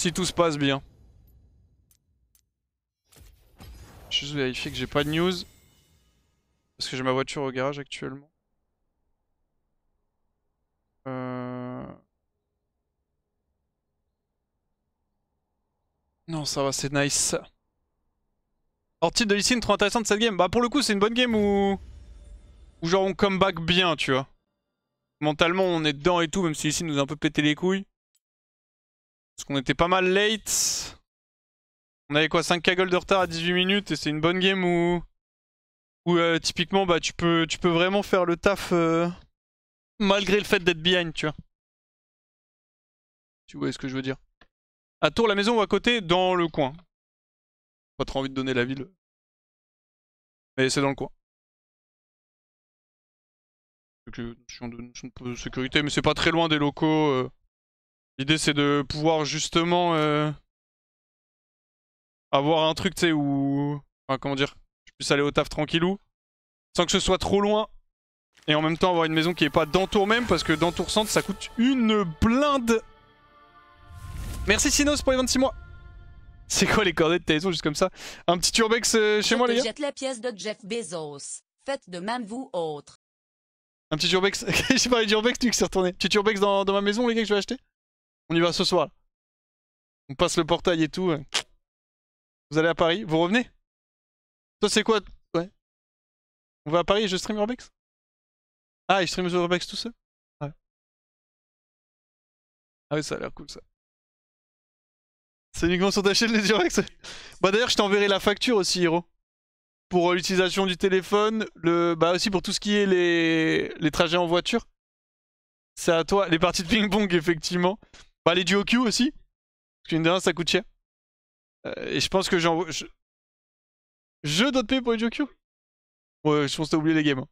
Si tout se passe bien. Je vais juste vérifier que j'ai pas de news. Parce que j'ai ma voiture au garage actuellement. Non, ça va, c'est nice. Alors, titre de Lee Sin, trop intéressante cette game. Bah, pour le coup, c'est une bonne game où genre on comeback bien, tu vois. Mentalement, on est dedans et tout, même si Lee Sin nous a un peu pété les couilles. Parce qu'on était pas mal late. On avait quoi, 5k gold de retard à 18 minutes et c'est une bonne game où typiquement bah, tu peux vraiment faire le taf malgré le fait d'être behind, tu vois. Tu vois ce que je veux dire. À Tours, la maison ou à côté, dans le coin. Pas trop envie de donner la ville. Mais c'est dans le coin. Notion de sécurité, mais c'est pas très loin des locaux. L'idée c'est de pouvoir justement avoir un truc, tu sais, où... Enfin, comment dire, je puisse aller au taf tranquillou, sans que ce soit trop loin. Et en même temps avoir une maison qui est pas dans Tours même, parce que dans Tours Centre ça coûte une blinde. Merci Sinos pour les 26 mois. C'est quoi les coordonnées de ta maison juste comme ça? Un petit urbex chez moi les gars? Jette les pièces de Jeff Bezos. Faites de même vous autres. Un petit urbex. J'ai parlé d'urbex, tu que c'est retourné. Petit urbex dans ma maison les gars que je vais acheter? On y va ce soir. On passe le portail et tout. Vous allez à Paris? Vous revenez? Toi c'est quoi? Ouais. On va à Paris et je stream urbex? Ah, il stream urbex tout seul? Ouais. Ah oui, ça a l'air cool ça. C'est uniquement sur ta chaîne les urbex? Bah d'ailleurs je t'enverrai la facture aussi Hiro. Pour l'utilisation du téléphone, bah aussi pour tout ce qui est les trajets en voiture. C'est à toi. Les parties de ping-pong effectivement. Bah les duo queue aussi. Parce qu'une dernière ça coûte cher. Et je pense que j'envoie... Je dois te payer pour les duo queue? Ouais, je pense que t'as oublié les games. Hein.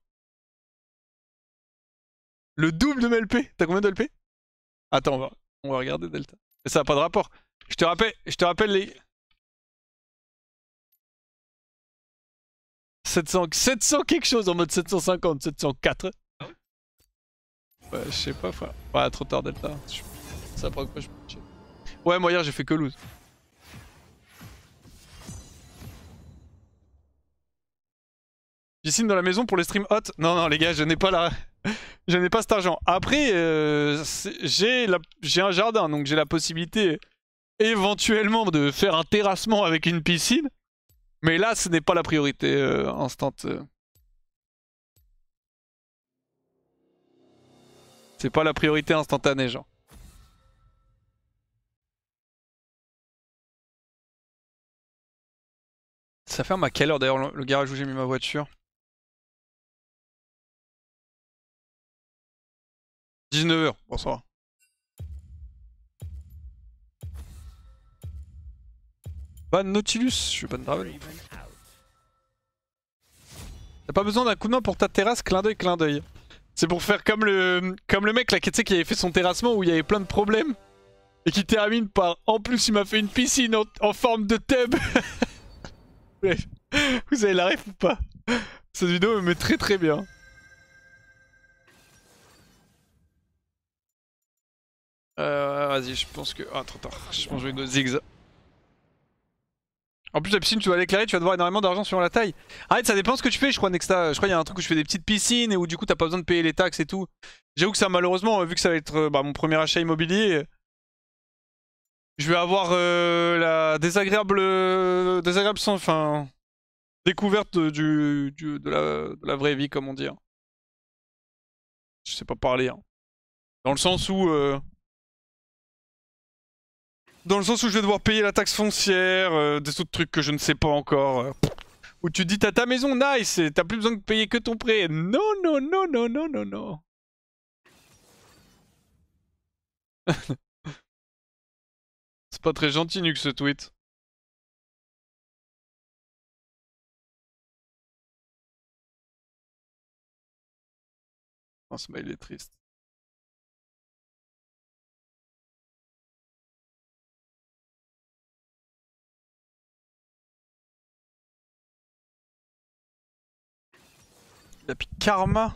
Le double de MLP. T'as combien de LP? Attends, on va regarder Delta. Mais ça n'a pas de rapport. Je te rappelle les... 700 quelque chose en mode 750, 704. Ouais, je sais pas, frère. Ouais, trop tard Delta. Ça prend quoi je peux check. Ouais, moi hier j'ai fait que lose. Piscine dans la maison pour les streams hot? Non, non, les gars, je n'ai pas la... je n'ai pas cet argent. Après, j'ai un jardin, donc j'ai la possibilité éventuellement de faire un terrassement avec une piscine. Mais là, ce n'est pas la priorité instant. C'est pas la priorité instantanée, genre. Ça ferme à quelle heure d'ailleurs le garage où j'ai mis ma voiture? 19h, bon ça va. Ban Nautilus, je suis ban Draven. T'as pas besoin d'un coup de main pour ta terrasse, clin d'œil, clin d'œil. C'est pour faire comme le mec là qui avait fait son terrassement où il y avait plein de problèmes. Et qui termine par en plus il m'a fait une piscine en forme de tub. Vous avez la ref ou pas? Cette vidéo me met très très bien. Vas-y, je pense que... Ah, trop tard. Je pense que je vais go zigzag. En plus, la piscine, tu dois l'éclairer, tu vas devoir énormément d'argent sur la taille. Arrête, ça dépend ce que tu fais, je crois, Nexta. Je crois qu'il y a un truc où je fais des petites piscines et où du coup, t'as pas besoin de payer les taxes et tout. J'avoue que ça, malheureusement, vu que ça va être mon premier achat immobilier, je vais avoir la désagréable... enfin... découverte de la vraie vie, comme on dit. Hein. Je sais pas parler. Hein. Dans le sens où... Dans le sens où je vais devoir payer la taxe foncière, des autres trucs que je ne sais pas encore. Où tu te dis t'as ta maison, nice, t'as plus besoin de payer que ton prêt. Non, non, non, non, non, non, non. C'est pas très gentil, Nuke, ce tweet. Oh, ce mail est triste. Il a piqué Karma.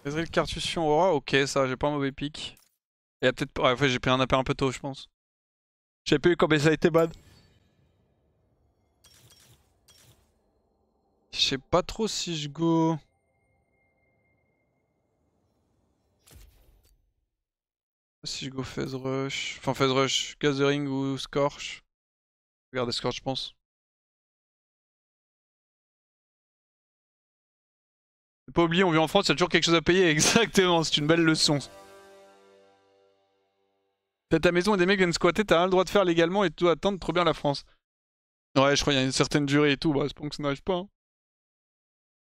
Ezreal Cartusion Aura, ok, ça, j'ai pas un mauvais pic. Il y a peut-être... Ouais, j'ai pris un appel un peu tôt, je pense. J'ai pas eu combien ça a été bad. Je sais pas trop si je go... Si je go Phase Rush... Enfin Phase Rush, Gathering ou Scorch. Regardez Scorch je pense. Faut pas oublier, on vit en France, il y a toujours quelque chose à payer. Exactement, c'est une belle leçon. T'as ta maison et des mecs viennent squatter, t'as rien le droit de faire légalement et tu dois attendre trop bien la France. Ouais, je crois qu'il y a une certaine durée et tout, bah c'est pas que ça n'arrive pas. Hein.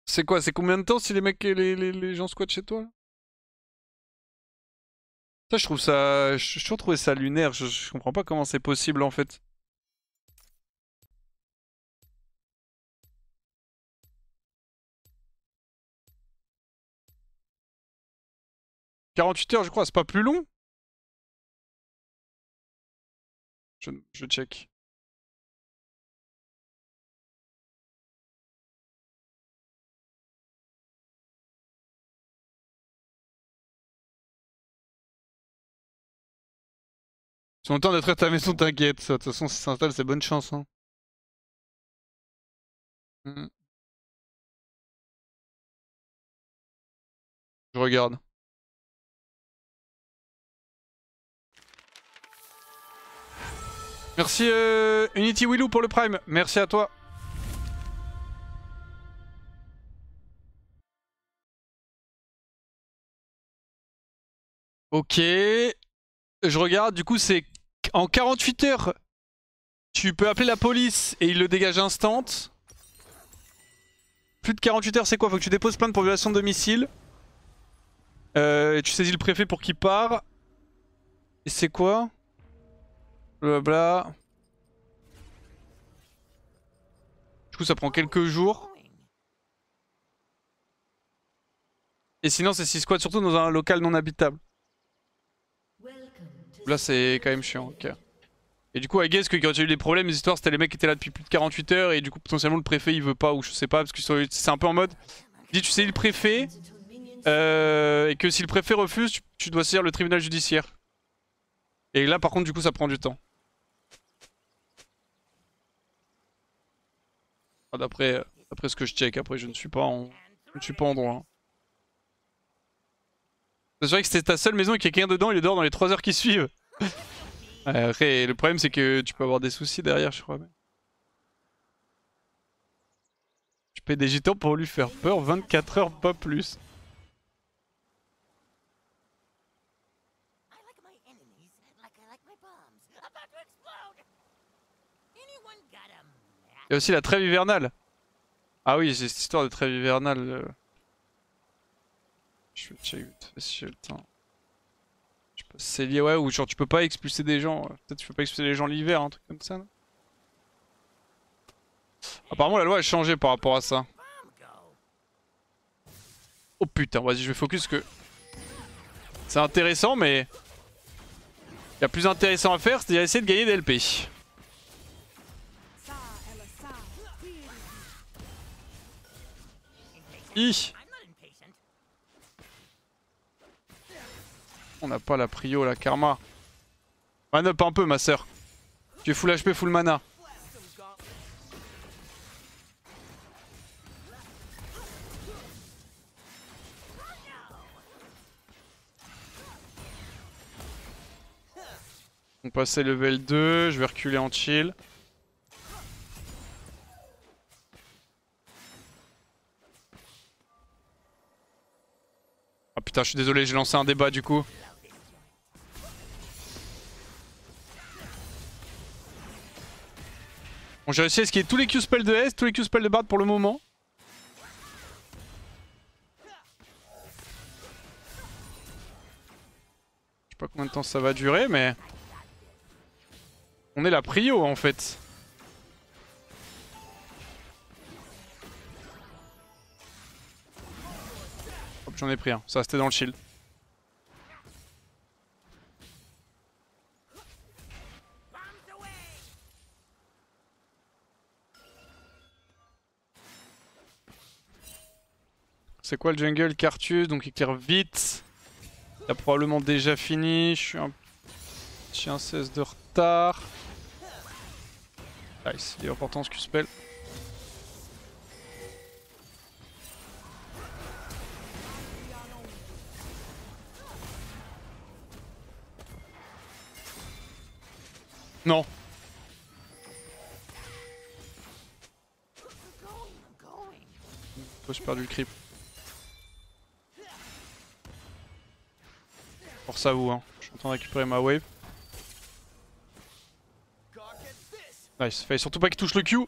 C'est quoi, c'est combien de temps si les mecs et les gens squattent chez toi là? Ça, je trouve ça. J'ai toujours trouvé ça lunaire, je comprends pas comment c'est possible en fait. « 48 heures, je crois, c'est pas plus long? Je check. Si on tente d'être à ta maison, t'inquiète. De toute façon, si ça s'installe, c'est bonne chance. Hein. Hmm. Je regarde. Merci Unity Willou pour le Prime. Merci à toi. Ok. Je regarde, du coup, c'est en 48 heures. Tu peux appeler la police et il le dégage instant. Plus de 48 heures, c'est quoi? Faut que tu déposes plainte pour violation de domicile. Et tu saisis le préfet pour qu'il part. Et c'est quoi? Blabla. Du coup, ça prend quelques jours. Et sinon, c'est 6 squats, surtout dans un local non habitable. Là, c'est quand même chiant. Ok. Et du coup, I guess que quand il y a eu des problèmes, les histoires, c'était les mecs qui étaient là depuis plus de 48 heures. Et du coup, potentiellement, le préfet il veut pas, ou je sais pas, parce que c'est un peu en mode. Dis, tu sais, le préfet. Et que si le préfet refuse, tu dois saisir le tribunal judiciaire. Et là, par contre, du coup, ça prend du temps. D'après ce que je check, après, je ne suis pas en droit. Hein. C'est vrai que c'était ta seule maison et qu'il y a quelqu'un dedans, il est dehors dans les 3 heures qui suivent. Après, le problème, c'est que tu peux avoir des soucis derrière, je crois. Tu payes des gitans pour lui faire peur, 24 heures, pas plus. Il y a aussi la trêve hivernale. Ah oui, j'ai cette histoire de trêve hivernale. Je vais check vite fait si j'ai le temps. C'est lié, ouais, ou genre tu peux pas expulser des gens. Peut-être tu peux pas expulser les gens l'hiver, un truc comme ça. Non. Apparemment, la loi a changé par rapport à ça. Oh putain, vas-y, je vais focus que. C'est intéressant, mais. Il y a plus intéressant à faire, c'est d'essayer de gagner des LP. On n'a pas la prio, la karma. Man up un peu, ma soeur. Tu es full HP, full mana. On passait level 2, je vais reculer en chill. Ah putain, je suis désolé, j'ai lancé un débat du coup. Bon, j'ai réussi à esquiver tous les Q-spells de S, tous les Q-spells de Bard pour le moment. Je sais pas combien de temps ça va durer, mais... On est la prio en fait. Hop, j'en ai pris un, ça restait dans le shield. C'est quoi le jungle? Cartus, donc éclaire vite. Il a probablement déjà fini. Je suis un petit 1-16 de retard. Nice, il est important ce Q-spell. Non. Oh, j'ai perdu le creep. Force à vous, hein. Je suis en train de récupérer ma wave. Nice, fallait surtout pas qu'il touche le Q. Tu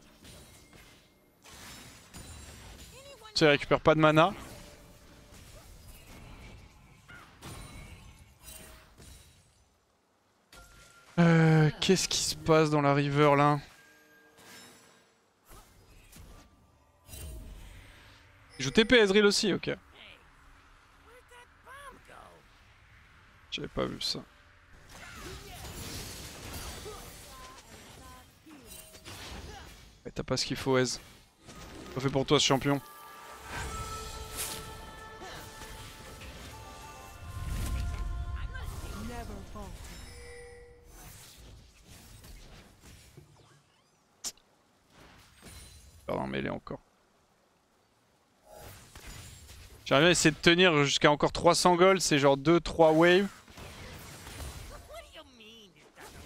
sais, il récupère pas de mana. Qu'est-ce qui se passe dans la river là? Il joue TP Ezreal aussi, ok. J'avais pas vu ça. Ouais, t'as pas ce qu'il faut, Ez. Pas fait pour toi ce champion. Pardon, mêlée encore. J'aimerais bien essayer de tenir jusqu'à encore 300 gold, c'est genre 2-3 waves.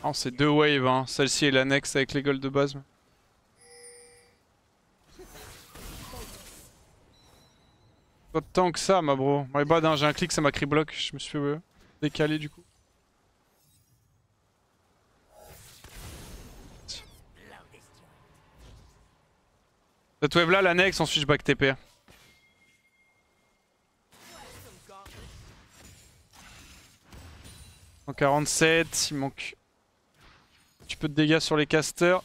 Non, c'est 2 waves, hein. Celle-ci est l'annexe avec les golds de base. Pas tant que ça, ma bro. My bad, hein, j'ai un clic, ça m'a cri block. Je me suis fait décaler du coup. Cette wave là, l'annexe, ensuite je back TP. En 47, il manque un petit peu de dégâts sur les casters.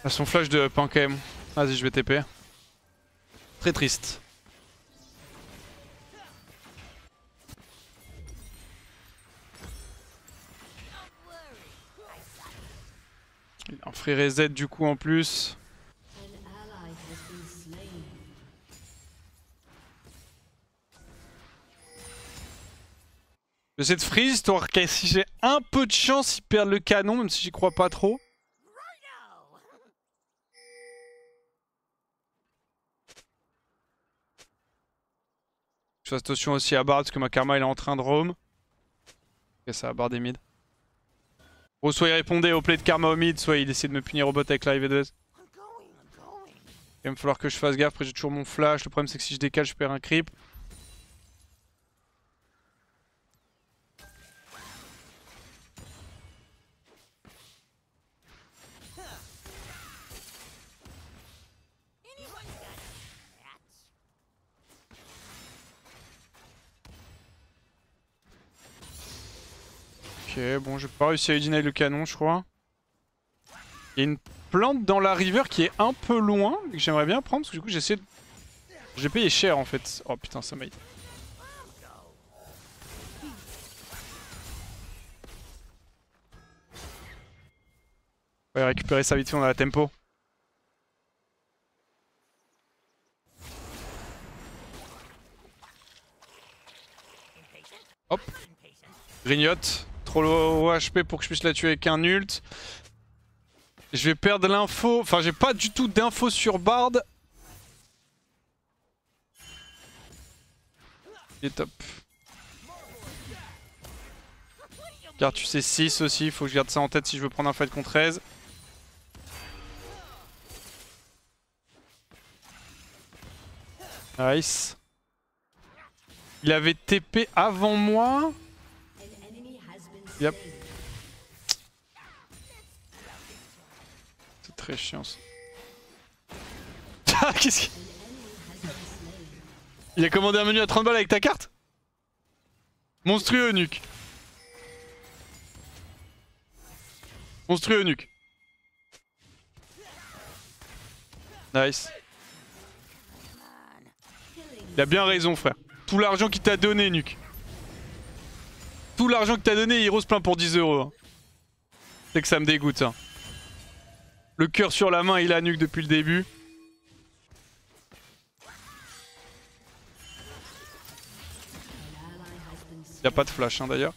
Ah, son flash de up hein, quand même. Vas-y, je vais TP. Très triste. Il a un free reset du coup en plus. J'essaie de freeze, histoire que si j'ai un peu de chance, ils perdent le canon, même si j'y crois pas trop. Je fais attention aussi à Bard parce que ma karma il est en train de roam. Ok, ça va Bard des mid. Bon, soit il répondait au play de karma au mid, soit il essaie de me punir au bot avec la IV2. Il va me falloir que je fasse gaffe, après j'ai toujours mon flash. Le problème c'est que si je décale, je perds un creep. Ok, bon, j'ai pas réussi à deny le canon, je crois. Il y a une plante dans la river qui est un peu loin, que j'aimerais bien prendre, parce que du coup j'essaie de... J'ai payé cher en fait. Oh putain, ça m'a... On va récupérer ça vite fait, on a la tempo. Hop. Grignote. Trop low HP pour que je puisse la tuer avec un ult. Je vais perdre l'info. Enfin, j'ai pas du tout d'infos sur Bard. Il est top. Garde tu sais 6 aussi. Faut que je garde ça en tête si je veux prendre un fight contre 13. Nice. Il avait TP avant moi. Yep. C'est très chiant ça. Qu'est-ce qu'il... Il a commandé un menu à 30 balles avec ta carte? Monstrueux nuque. Monstrueux nuque. Nice. Il a bien raison frère. Tout l'argent qu'il t'a donné nuque. Tout l'argent que t'as donné, Hiro se plaint pour 10 €. C'est que ça me dégoûte. Hein. Le cœur sur la main et la nuque depuis le début. Y'a pas de flash hein, d'ailleurs.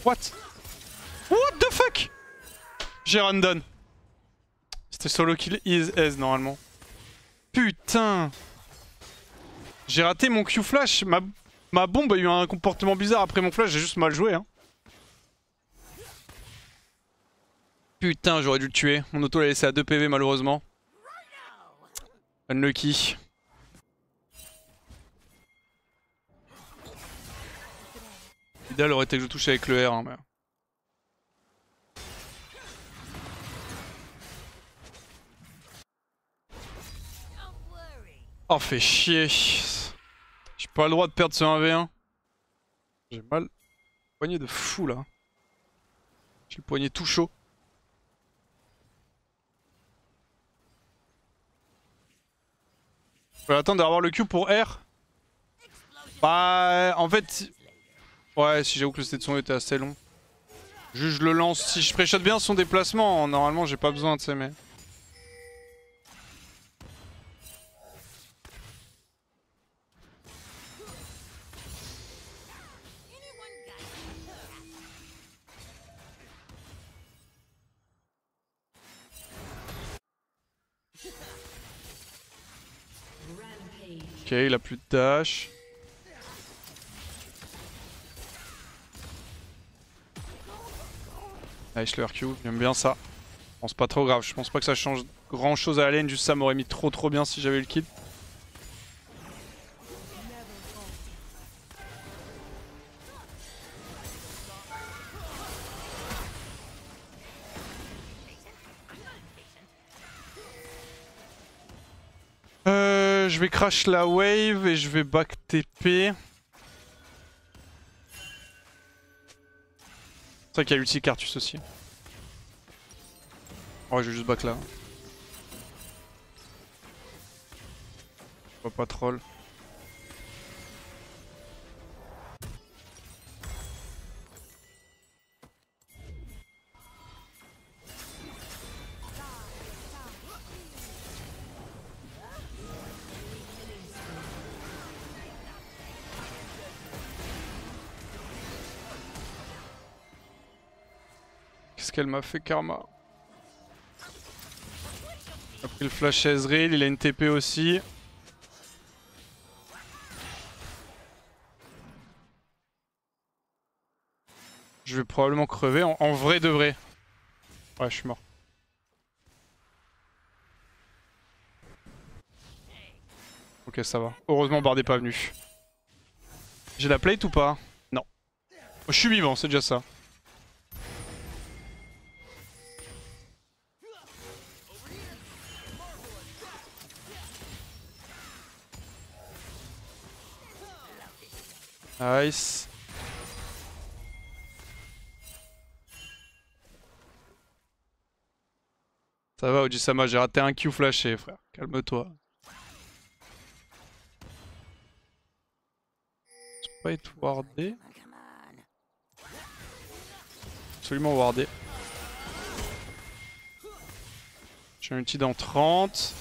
What? What the fuck? J'ai random. C'était solo kill is S normalement. Putain. J'ai raté mon Q flash. Ma bombe a eu un comportement bizarre après mon flash, j'ai juste mal joué hein. Putain, j'aurais dû le tuer. Mon auto l'a laissé à 2 PV malheureusement. Unlucky. L'idéal aurait été que je touche avec le R. Hein, mais... Oh, fait chier. J'ai pas le droit de perdre ce 1v1. J'ai mal. Poignet de fou là. J'ai le poignet tout chaud. Je vais attendre d'avoir le Q pour R. Bah, en fait. Ouais, si j'avoue que le stade de son était assez long. Juste je le lance. Si je pré-shot bien son déplacement, normalement j'ai pas besoin de ça, mais. Ok, il a plus de dash. Nice le RQ, j'aime bien ça. Bon, c'est pas trop grave, je pense pas que ça change grand chose à la lane, juste ça m'aurait mis trop bien si j'avais eu le kill. Je vais crash la wave et je vais back TP. C'est vrai qu'il y a ulti Cartus aussi. Ouais, je vais juste back là. Je vois pas troll. Qu'est-ce qu'elle m'a fait Karma? Il a pris le flash Ezreal, il a une TP aussi. Je vais probablement crever en vrai de vrai. Ouais, je suis mort. Ok, ça va. Heureusement, Bard est pas venu. J'ai la plate ou pas? Non. Oh, je suis vivant, c'est déjà ça. Nice. Ça va, Ojisama, j'ai raté un Q flashé, frère. Calme-toi. Je peux pas être wardé. Absolument wardé. J'ai un ulti dans 30.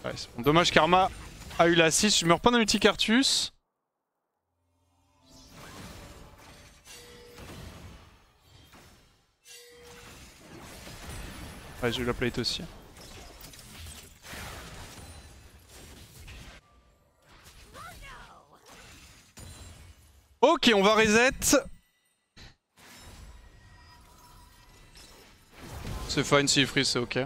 Ouais, c'est bon. Dommage, Karma a eu l'assist. Je meurs pas d'un ulti Cartus. Ouais, j'ai eu la plate aussi. Ok, on va reset. C'est fine si il freeze, c'est ok.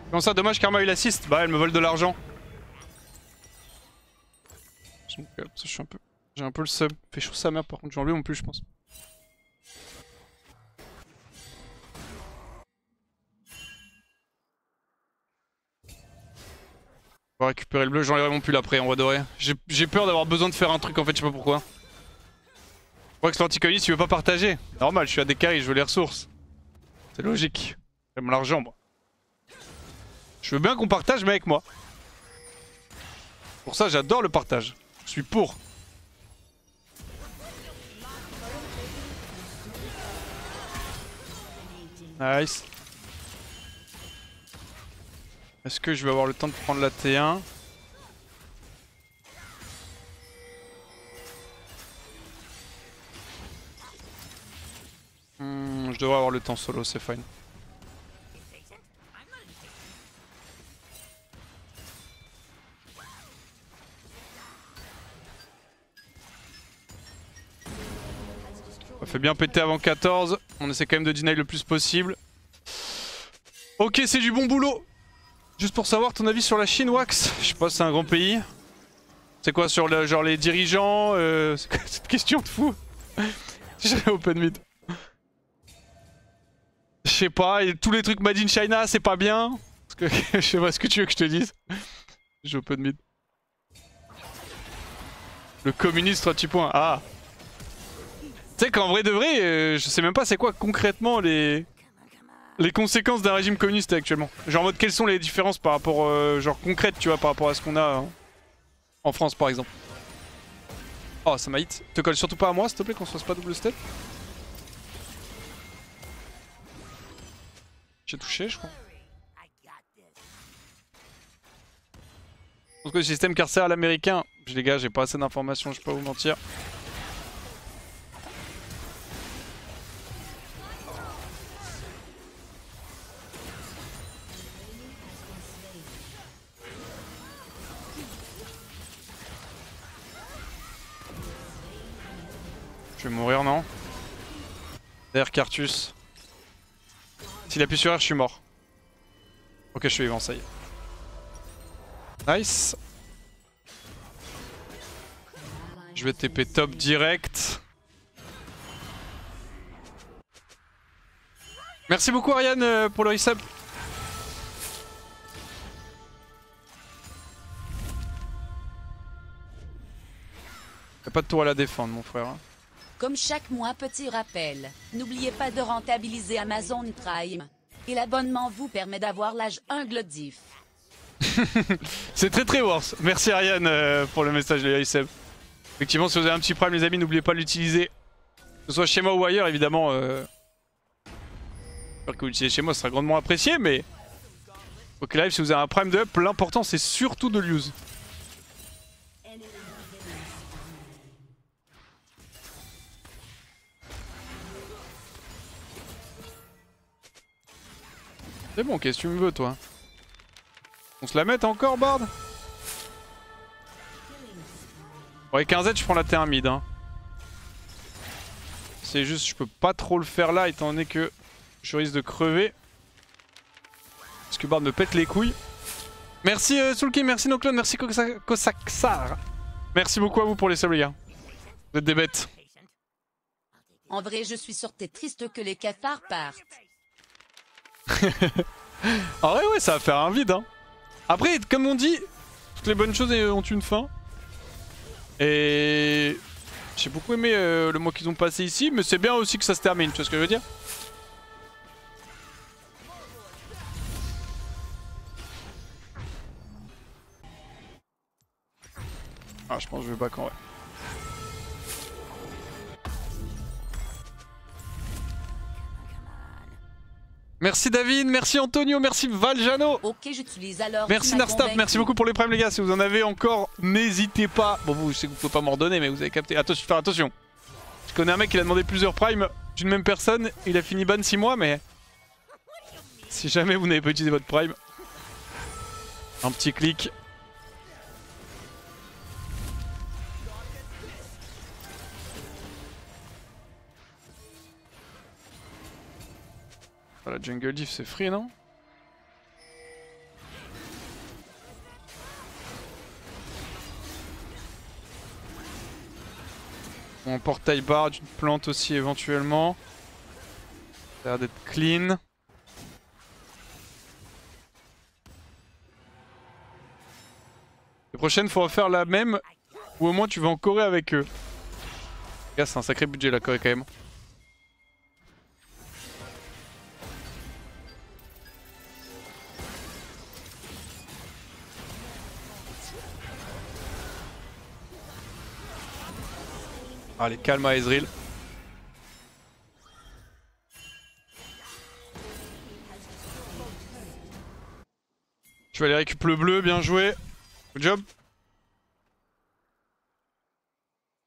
Comment ça, dommage, Karma a eu l'assist? Bah, elle me vole de l'argent. Je suis un peu... J'ai un peu le sub. Fait chaud sa mère, par contre, j'ai enlevé mon plus, je pense. On va récupérer le bleu, j'enlèverai mon pull après, on va dorer. J'ai peur d'avoir besoin de faire un truc en fait, je sais pas pourquoi. Je crois que l'anticoniste il veut pas partager. Normal, je suis à des carrés, je veux les ressources. C'est logique. J'aime l'argent moi. Je veux bien qu'on partage mais avec moi. Pour ça j'adore le partage. Je suis pour. Nice. Est-ce que je vais avoir le temps de prendre la T1? Je devrais avoir le temps solo, c'est fine. On fait bien péter avant 14. On essaie quand même de deny le plus possible. Ok, c'est du bon boulot. Juste pour savoir ton avis sur la Chine, Wax. Je sais pas, c'est un grand pays. C'est quoi sur le, genre les dirigeants c'est quoi cette question de fou? J'ai open mid. Je sais pas, et tous les trucs made in China, c'est pas bien. Parce que je sais pas ce que tu veux que je te dise. J'ai open mid. Le communiste 3 petits points. Ah. Tu sais qu'en vrai de vrai, je sais même pas c'est quoi concrètement les conséquences d'un régime communiste actuellement. Genre en mode quelles sont les différences par rapport genre concrètes tu vois par rapport à ce qu'on a hein, en France par exemple. Oh ça m'a hit. Te colle surtout pas à moi s'il te plaît qu'on se fasse pas double step. J'ai touché je crois. Je pense que le système carcéral américain, les gars j'ai pas assez d'informations, je vais pas vous mentir. Je vais mourir non? Derrière Cartus. S'il appuie sur R je suis mort. Ok je suis vivant ça y est. Nice. Je vais TP top direct. Merci beaucoup Ariane pour le resub. Y'a pas de tour à la défendre mon frère. Comme chaque mois, petit rappel, n'oubliez pas de rentabiliser Amazon Prime. Et l'abonnement vous permet d'avoir l'âge unglodif. C'est très très worse. Merci Ariane pour le message de resub. Effectivement si vous avez un petit prime les amis n'oubliez pas de l'utiliser. Que ce soit chez moi ou ailleurs évidemment. J'espère que vous l'utilisez chez moi, ce sera grandement apprécié mais... Ok live si vous avez un prime de up, l'important c'est surtout de l'use. C'est bon, qu'est-ce que tu me veux toi? On se la met encore Bard? Ouais 15Z je prends la T1 mid hein. C'est juste je peux pas trop le faire là étant donné que je risque de crever. Parce que Bard me pète les couilles. Merci Soulkim, merci Noclone, merci Kosaksar. Merci beaucoup à vous pour les subs les gars. Vous êtes des bêtes. En vrai, je suis sur tes tristes que les cafards partent. En vrai ouais ça va faire un vide hein. Après comme on dit, toutes les bonnes choses ont une fin. Et j'ai beaucoup aimé le mois qu'ils ont passé ici, mais c'est bien aussi que ça se termine, tu vois ce que je veux dire? Ah je pense que je vais back en vrai. Merci David, merci Antonio, merci Valjano. Ok, j'utilise alors. Merci Narstap, merci beaucoup pour les primes les gars. Si vous en avez encore, n'hésitez pas. Bon vous, je sais que vous pouvez pas m'en redonner, mais vous avez capté. Attention, faire attention. Je connais un mec qui a demandé plusieurs primes d'une même personne. Il a fini ban 6 mois, mais... Si jamais vous n'avez pas utilisé votre prime, un petit clic. La jungle diff c'est free non? Bon, portail bar d'une plante aussi éventuellement. Ça a l'air d'être clean. prochaine, faut refaire la même. Ou au moins tu vas en Corée avec eux. Gars, c'est un sacré budget la Corée quand même. Allez, calme à Ezreal. Je vais aller récupérer le bleu, bien joué. Good job.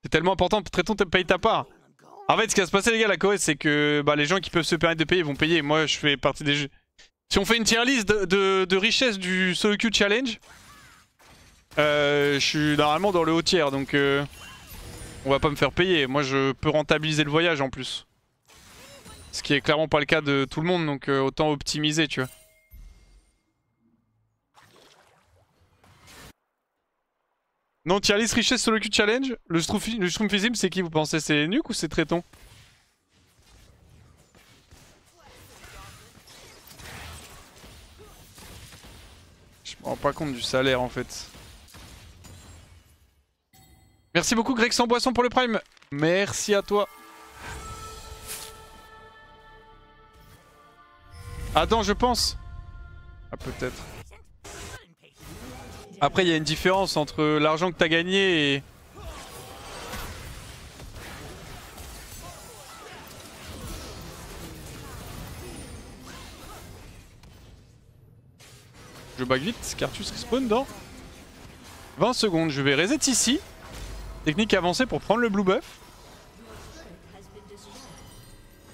C'est tellement important, Tréton paye ta part. En fait, ce qui va se passer les gars, la Corée, c'est que les gens qui peuvent se permettre de payer vont payer. Moi, je fais partie des jeux. Si on fait une tier list de richesse du solo queue challenge, je suis normalement dans le haut tiers, donc on va pas me faire payer. Moi, je peux rentabiliser le voyage en plus. Ce qui est clairement pas le cas de tout le monde, donc autant optimiser, tu vois. Non, tier list richesse solo queue challenge. Le Shroom Fizzim, c'est qui vous pensez? C'est Nuke ou c'est Tréton? Je me rends pas compte du salaire en fait. Merci beaucoup Greg sans boisson pour le prime. Merci à toi. Attends, je pense. Ah peut-être. Après il y a une différence entre l'argent que t'as gagné et... Je bag vite, Cartus respawn dans 20 secondes. Je vais reset ici. Technique avancée pour prendre le blue buff.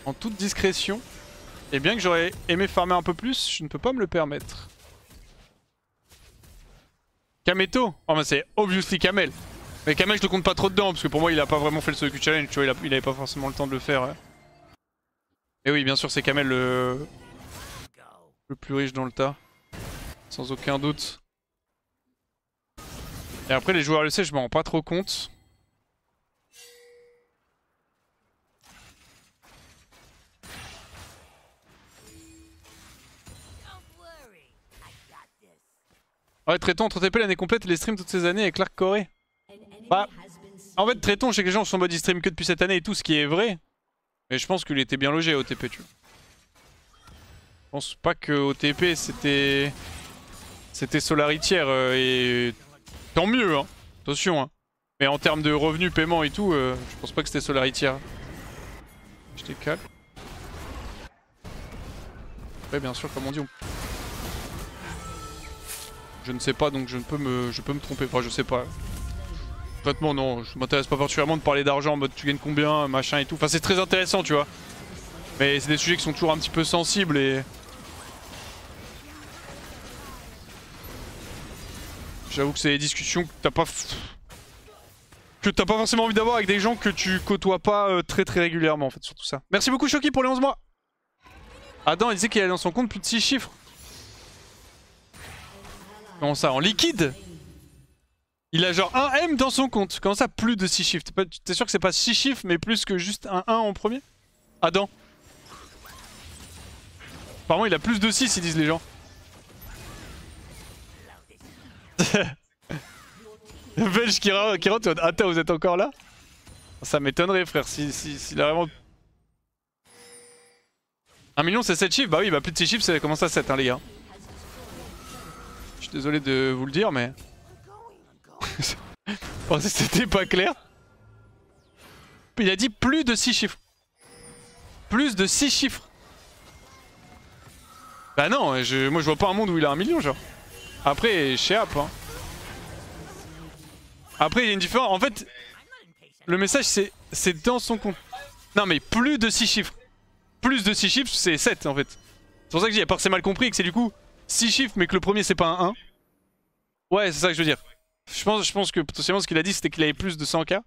En toute discrétion. Et bien que j'aurais aimé farmer un peu plus, je ne peux pas me le permettre. Kameto. Oh mais c'est obviously Kamel. Mais Kamel je le compte pas trop dedans parce que pour moi il a pas vraiment fait le solo queue challenge, tu vois, il avait pas forcément le temps de le faire. Ouais. Et oui bien sûr c'est Kamel le plus riche dans le tas. Sans aucun doute. Et après les joueurs LEC je m'en rends pas trop compte. Ouais, Tréton entre TP l'année complète et les streams toutes ces années avec l'Arc Corée. Bah, en fait, Tréton, je sais que les gens sont en mode il stream que depuis cette année et tout, ce qui est vrai. Mais je pense qu'il était bien logé au TP, tu vois. Je pense pas que au TP c'était Solaritière et tant mieux, hein. Attention, hein. Mais en termes de revenus, paiement et tout, je pense pas que c'était Solaritière. Je décale. Ouais, bien sûr, comme on dit, je ne sais pas donc je peux me tromper, enfin je sais pas. Honnêtement non, je m'intéresse pas particulièrement de parler d'argent en mode tu gagnes combien, machin et tout. Enfin c'est très intéressant tu vois. Mais c'est des sujets qui sont toujours un petit peu sensibles et... J'avoue que c'est des discussions que t'as pas forcément envie d'avoir avec des gens que tu côtoies pas très régulièrement en fait, surtout ça. Merci beaucoup Shoki pour les 11 mois. Adam il disait qu'il avait dans son compte plus de 6 chiffres. Comment ça, en liquide? Il a genre 1 M dans son compte. Comment ça, plus de 6 chiffres? T'es sûr que c'est pas 6 chiffres, mais plus que juste un 1 en premier? Adam. Apparemment, il a plus de 6, ils disent les gens. Belge qui rentre, attends, vous êtes encore là? Ça m'étonnerait, frère, s'il a vraiment... 1 million, c'est 7 chiffres? Bah oui, bah plus de 6 chiffres, ça commence à 7, hein, les gars. Je suis désolé de vous le dire, mais... C'était pas clair. Il a dit plus de 6 chiffres. Plus de 6 chiffres. Bah non, moi je vois pas un monde où il a 1 million, genre. Après, chez App, hein. Après, il y a une différence. En fait, le message, c'est dans son compte. Non, mais plus de 6 chiffres. Plus de 6 chiffres, c'est 7, en fait. C'est pour ça que j'ai pas que c'est mal compris et que c'est du coup 6 chiffres, mais que le premier, c'est pas un 1. Ouais, c'est ça que je veux dire. Je pense que potentiellement ce qu'il a dit c'était qu'il avait plus de 100k.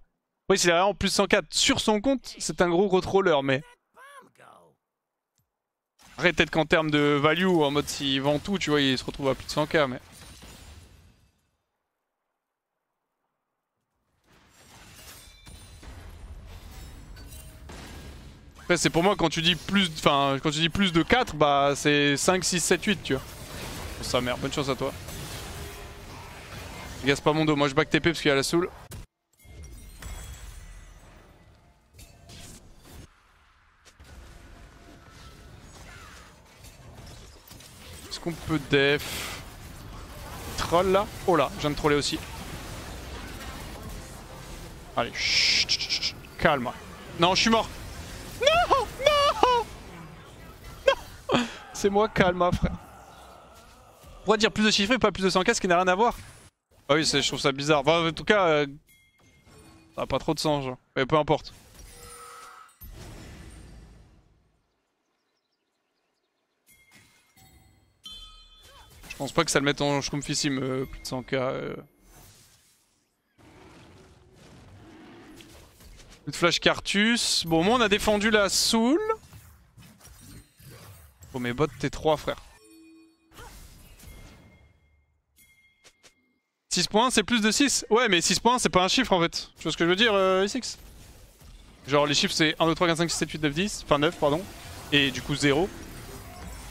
Oui, s'il a vraiment plus de 100k sur son compte, c'est un gros troller, mais... Après, peut-être qu'en termes de value, en mode s'il vend tout, tu vois, il se retrouve à plus de 100k, mais... Après, c'est pour moi, quand tu dis plus, enfin, quand tu dis plus de 4, bah c'est 5, 6, 7, 8, tu vois. Oh, sa mère, bonne chance à toi. Gasse pas mon dos, moi je back TP parce qu'il y a la soul. Est-ce qu'on peut def? Troll là? Oh là, je viens de troller aussi. Allez, chut, chut, chut, calme. Non, je suis mort. Non, non, non. C'est moi, calme, frère. Pourquoi dire plus de chiffres et pas plus de 100K, ce qui n'a rien à voir? Ah oui, je trouve ça bizarre. Enfin, en tout cas, ça n'a pas trop de sens, genre. Mais peu importe. Je pense pas que ça le mette en schtroumpfissime, plus de 100K. Coup de flash Cartus. Bon, moi on a défendu la soul. Bon, mes bots T3, frère. 6.1 c'est plus de 6? Ouais, mais 6.1 c'est pas un chiffre en fait. Tu vois ce que je veux dire, Isix? Genre les chiffres c'est 1, 2, 3, 4, 5, 6, 7, 8, 9, 10. Enfin 9, pardon. Et du coup 0.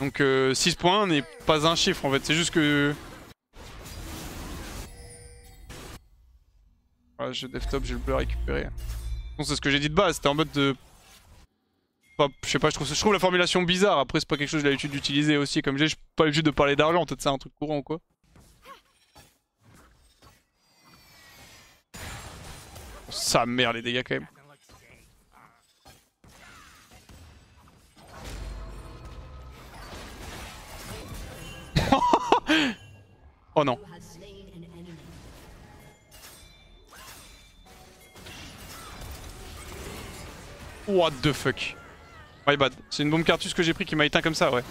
Donc 6.1 n'est pas un chiffre en fait. C'est juste que... Voilà, j'ai dev top, j'ai le bleu à récupérer. Bon, c'est ce que j'ai dit de base, c'était en mode de... Je sais pas, je trouve la formulation bizarre. Après c'est pas quelque chose que j'ai l'habitude d'utiliser aussi. Comme j'ai pas l'habitude de parler d'argent, peut-être c'est un truc courant ou quoi. Ça merde les dégâts quand même. Oh non. What the fuck. My bad. C'est une bombe Cartus que j'ai pris qui m'a éteint comme ça, ouais.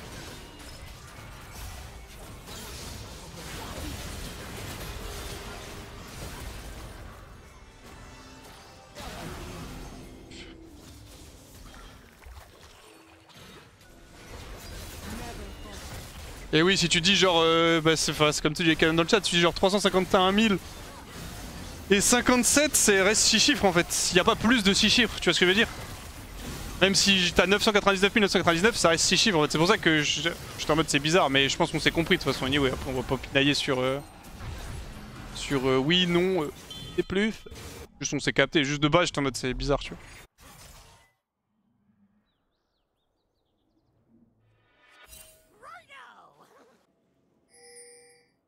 Et oui, si tu dis genre, bah c'est comme tu dis dans le chat, tu dis genre 351 000 et 57, c'est reste 6 chiffres en fait. Il n'y a pas plus de 6 chiffres, tu vois ce que je veux dire? Même si t'as 999 999, ça reste 6 chiffres en fait. C'est pour ça que j'étais en mode c'est bizarre, mais je pense qu'on s'est compris de toute façon. Anyway, après on va pas pinailler sur oui, non, et plus. Juste on s'est capté, juste de base j'étais en mode c'est bizarre, tu vois.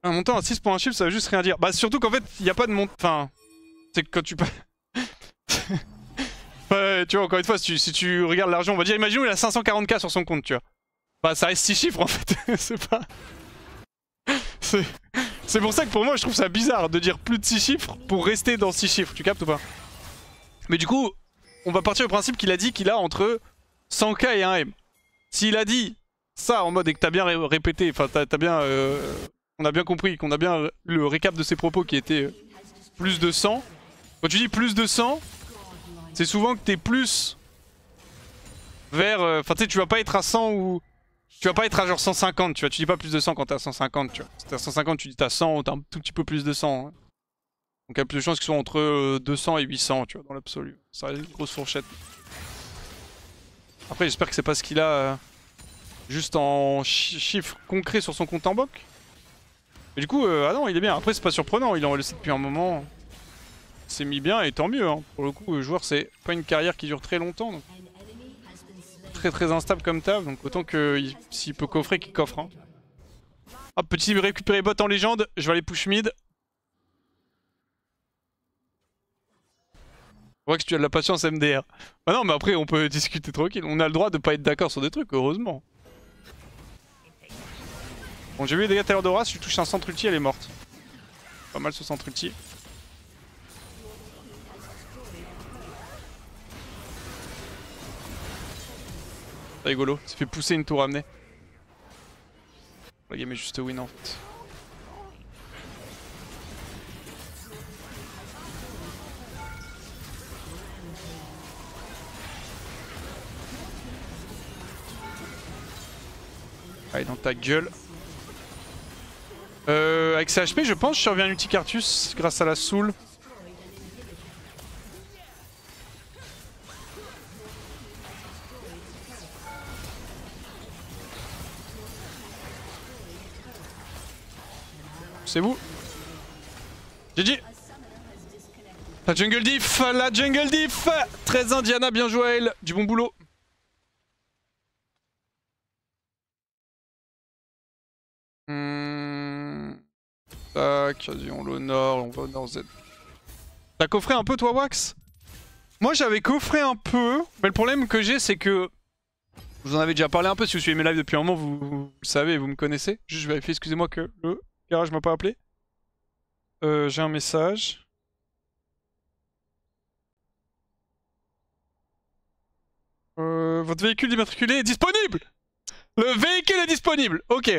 Un montant à 6 pour un chiffre, ça veut juste rien dire. Bah surtout qu'en fait, il n'y a pas de montant... Enfin, c'est que quand tu... Ouais, tu vois, encore une fois, si tu regardes l'argent, on va dire, imaginons il a 540K sur son compte, tu vois. Bah ça reste 6 chiffres en fait, c'est pas... C'est pour ça que pour moi, je trouve ça bizarre de dire plus de 6 chiffres pour rester dans 6 chiffres, tu captes ou pas? Mais du coup, on va partir du principe qu'il a dit qu'il a entre 100K et 1 M. S'il a dit ça en mode et que t'as bien répété, enfin t'as bien... On a bien compris, qu'on a bien le récap de ses propos qui était plus de 100. Quand tu dis plus de 100, c'est souvent que t'es plus vers... Enfin tu sais, tu vas pas être à 100 ou... Tu vas pas être à genre 150, tu vois. Tu dis pas plus de 100 quand t'es à 150, tu vois. Si t'es à 150, tu dis t'as 100 ou t'as un tout petit peu plus de 100. Hein. Donc il y a plus de chances qu'ils soient entre 200 et 800, tu vois, dans l'absolu. Ça reste une grosse fourchette. Après, j'espère que c'est pas ce qu'il a juste en chiffres concrets sur son compte en banque. Mais du coup, ah non, il est bien. Après, c'est pas surprenant, il en laissé depuis un moment. C'est mis bien et tant mieux. Hein. Pour le coup, le joueur, c'est pas une carrière qui dure très longtemps. Donc... Très instable comme table. Donc autant que s'il peut coffrer, qu'il coffre. Hein. Hop, petit récupérer bot en légende. Je vais aller push mid. On voit que tu as de la patience MDR. Ah non, mais après, on peut discuter tranquille. On a le droit de pas être d'accord sur des trucs, heureusement. Bon, j'ai vu les dégâts tout à l'heure d'Aura, si je touche un centre ulti, elle est morte. Pas mal ce centre ulti. C'est rigolo, ça fait pousser une tour ramenée. La game est juste win en fait. Allez, dans ta gueule. Avec ses HP, je pense, je surviens un ulti Cartus grâce à la soul. C'est vous. GG. La jungle diff, la jungle diff. 13 Diana, bien joué à elle. Du bon boulot. Tac, vas-y, on l'honore, on va honor Z. T'as coffré un peu toi, Wax? Moi j'avais coffré un peu, mais le problème que j'ai c'est que... Je vous en avais déjà parlé un peu, si vous suivez mes lives depuis un moment, vous le savez, vous me connaissez. Juste je vérifie, excusez-moi que le garage m'a pas appelé. J'ai un message. Votre véhicule immatriculé est disponible! Le véhicule est disponible! Ok.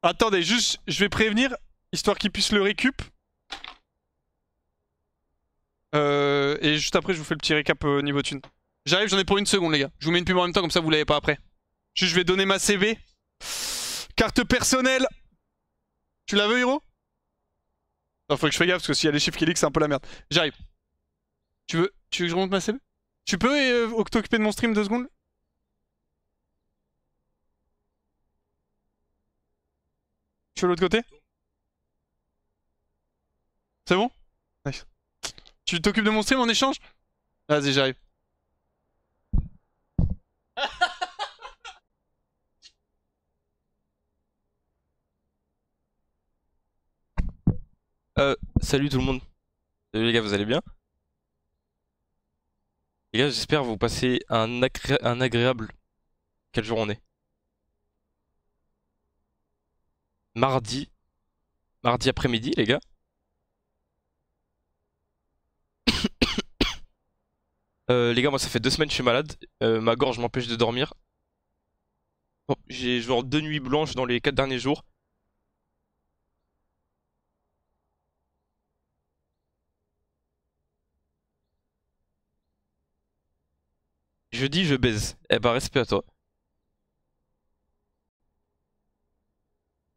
Attendez, juste, je vais prévenir, histoire qu'il puisse le récup. Et juste après, je vous fais le petit récap niveau thune. J'arrive, j'en ai pour une seconde, les gars. Je vous mets une pub en même temps, comme ça vous l'avez pas après. Juste, je vais donner ma CV. Carte personnelle. Tu la veux, Hiro? Non, faut que je fasse gaffe, parce que s'il y a les chiffres qui leak, c'est un peu la merde. J'arrive. Tu veux que je remonte ma CV? Tu peux t'occuper de mon stream 2 secondes? Tu veux l'autre côté? C'est bon? Nice. Tu t'occupes de mon stream en échange? Vas-y, j'arrive. Salut tout le monde. Salut les gars, vous allez bien? Les gars, j'espère vous passer un agréable... Quel jour on est? Mardi. Mardi après-midi, les gars. Les gars, moi ça fait 2 semaines que je suis malade. Ma gorge m'empêche de dormir. Bon, j'ai genre 2 nuits blanches dans les 4 derniers jours. Je dis je baise. Eh bah respect à toi.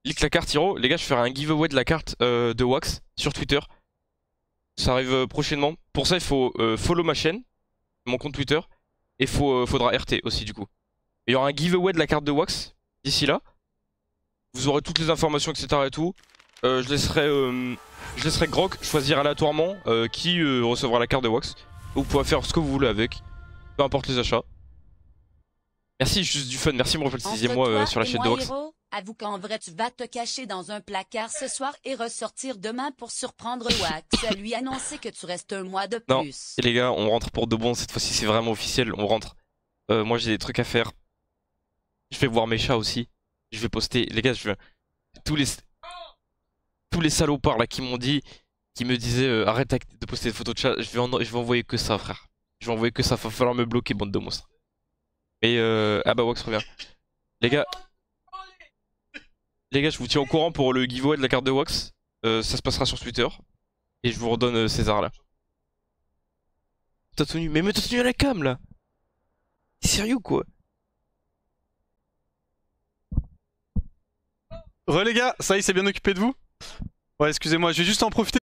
Leak la carte Hiro. Les gars, je ferai un giveaway de la carte de Wax sur Twitter. Ça arrive prochainement. Pour ça, il faut follow ma chaîne, mon compte Twitter. Et faudra RT aussi du coup. Il y aura un giveaway de la carte de Wax d'ici là. Vous aurez toutes les informations, etc. et tout. Je laisserai Grok choisir aléatoirement qui recevra la carte de Wax. Vous pouvez faire ce que vous voulez avec. Peu importe les achats. Merci, juste du fun. Merci de me repréciser moi sur la chaîne de Wax. Hiro, avoue qu'en vrai tu vas te cacher dans un placard ce soir et ressortir demain pour surprendre Wax à lui annoncer que tu restes un mois de plus. Non, et les gars, on rentre pour de bon. Cette fois-ci, c'est vraiment officiel. On rentre. Moi, j'ai des trucs à faire. Je vais voir mes chats aussi. Je vais poster. Les gars, tous les salopards là qui m'ont dit, qui me disaient arrête de poster des photos de chats. Je vais envoyer que ça, frère. Je vais envoyer que ça. Va falloir me bloquer, bande de monstres. Mais ah bah Wax revient. Les gars, je vous tiens au courant pour le giveaway de la carte de Wax. Ça se passera sur Twitter. Et je vous redonne César là. T'as tenu, mais mets ta tenue à la cam là. T'es sérieux quoi? Re les gars, ça y est, c'est bien occupé de vous? Ouais, excusez-moi, je vais juste en profiter.